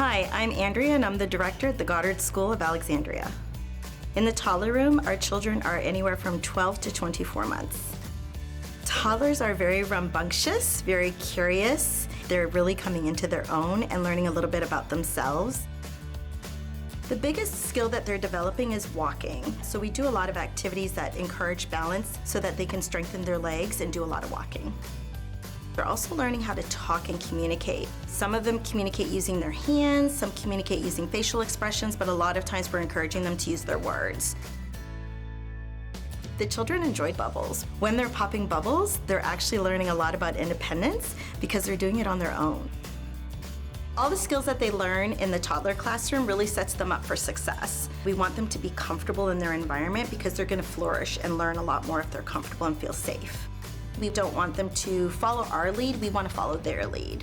Hi, I'm Andrea and I'm the director at the Goddard School of Alexandria. In the toddler room, our children are anywhere from 12 to 24 months. Toddlers are very rambunctious, very curious. They're really coming into their own and learning a little bit about themselves. The biggest skill that they're developing is walking. So we do a lot of activities that encourage balance so that they can strengthen their legs and do a lot of walking. They're also learning how to talk and communicate. Some of them communicate using their hands, some communicate using facial expressions, but a lot of times we're encouraging them to use their words. The children enjoy bubbles. When they're popping bubbles, they're actually learning a lot about independence because they're doing it on their own. All the skills that they learn in the toddler classroom really sets them up for success. We want them to be comfortable in their environment because they're going to flourish and learn a lot more if they're comfortable and feel safe. We don't want them to follow our lead, we want to follow their lead.